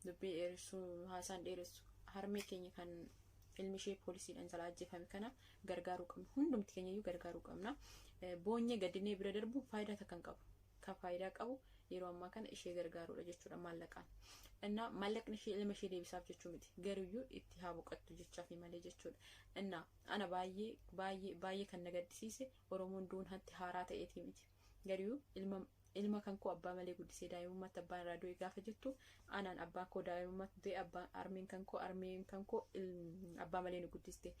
dubbii dheeressu haasaan dheeressu harmee keenya kan ilmi ishee poolisiidhaan jalaa ajjeefame kana gargaaruu qabna. Hundumti keenya iyyuu gargaaruu qabna. Boonyee gadinee bira darbu faayidaa takkan qabu. Kan faayidaa qabu yeroo ammaa kana ishee gargaaruudha jechuudha maallaqaan. Inna maallaqni ishee ilma ishee deebisaaf jechuu miti. Garuyyuu itti haa boqattu jechaaf malee jechuudha. Inna ana baay'ee kan na gaddisiise Oromoon duun hatti haaraa ta'eetii miti. Garuyyuu ilma kan koo abbaa malee guddisee daa'imummaatti abbaan raadiyoo gaafa jettu anaan abbaan koo daa'imummaatti ta'e abbaan armeen kan koo abbaa malee nu guddiste.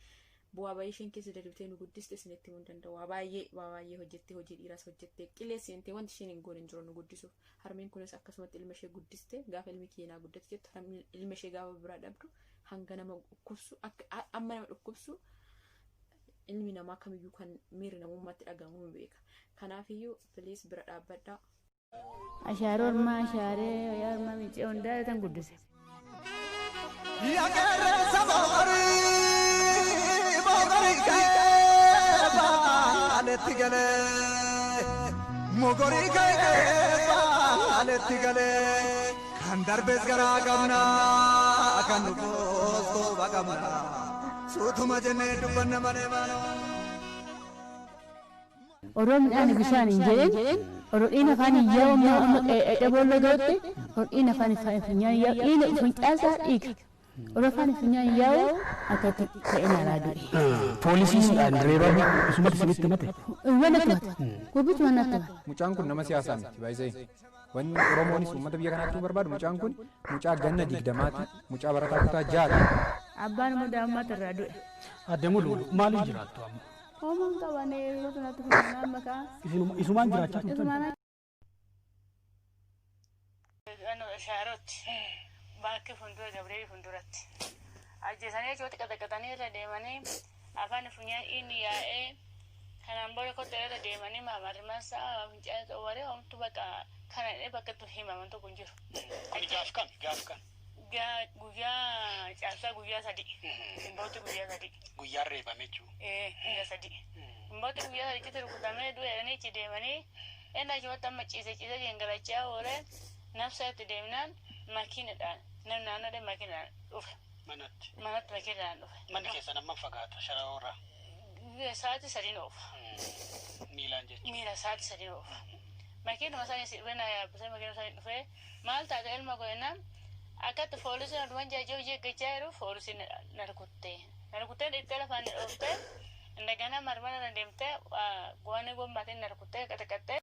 Bu'aa baay'ee isheen keessa darbitee nu guddiste isinitti himuu danda'u. Waa baay'ee hojjettee hojii dhiiraas hojjettee qilleensii intee wanti isheen hin goone hin jiru nu guddisuuf. Harmeen kunis akkasumatti ilma ishee guddiste gaafa ilmi keenyaa guddate jettu ilma ishee gaafa biraa dhabdu hanga nama dhukkubsu amma nama dhukkubsu ilmi namaa kamiyyuu kan miirri namummaatti dhagahamu hin beeka. Kanaafiyyuu filiis bira dhaabbadhaa. Ashaaroo ormaa ashaaree yaa ormaa miicee hundaa tan guddise. Mogori kan darbes garaa qabna kan nuufoo baqamna suutuma jennee dubbanna malee Oromoon bishaan hin jedhin Oromoon afaan iyyaa amma dhaboollee goote Oromoon afaan funyaan iyyaa dhiiga funcaasaa dhiiga Oromoon funyaan iyyaa akka ta'een alaaduu. Poolisiidhaan reebame isumatti isinitti mate. Wanna taate gurbitu wanna taate. Mucaan kun nama siyaasaa miti baay'ee. Wanni Oromoonis uummata biyya kanaatti barbaadu mucaan kun mucaa ganna 20ti mucaa barataa kutaa 6. Abbaan mudaa irraa du'e. Adde mulu maaliif jiraattu amma? Homaan qabanee yeroo sanatti funyaan makaa. Isumaan jiraachaa turtan. Shaarotti bakki fuuldura Gabree fuulduratti ajjeesanii jechuutti qaxaqatanii irra deemanii afaan funyaan inni yaa'ee kanaan booda kottee irra deemanii maamarrimaasaa fincaa xoowaree homtu bakka kana bakka itti himaman tokko hin jiru. Gaaf kan. Guyyaa caamsaa guyyaa 3. Mbooti guyyaa 3. Guyyaa reebame jechuudha. Guyyaa 3. Mbooti guyyaa 3 tti rukutamee du'e itti deemanii inni achitti amma ciisee geengalachaa oole nafsa itti deemnaan makiinadhaan namni naannoo makiinadhaan dhufe. Manatti makiinadhaan dhufe. Manni keessan amma fagaata sharaarraa. Sa'aatii 3 oofa. Miilaan jechuudha. Miila sa'aatii 3 oofa. Makiinuma isaanii sirbanaa yaabbatee makiinuma isaanii dhufee maal taate ilma goonaan akkatti poolisiin adumaan jaajee hojii eeggachaa jiru poolisiin narkuttee itti lafaan dhoftee indagana marmara deemtee waan gombaatiin narkuttee qaxaqattee.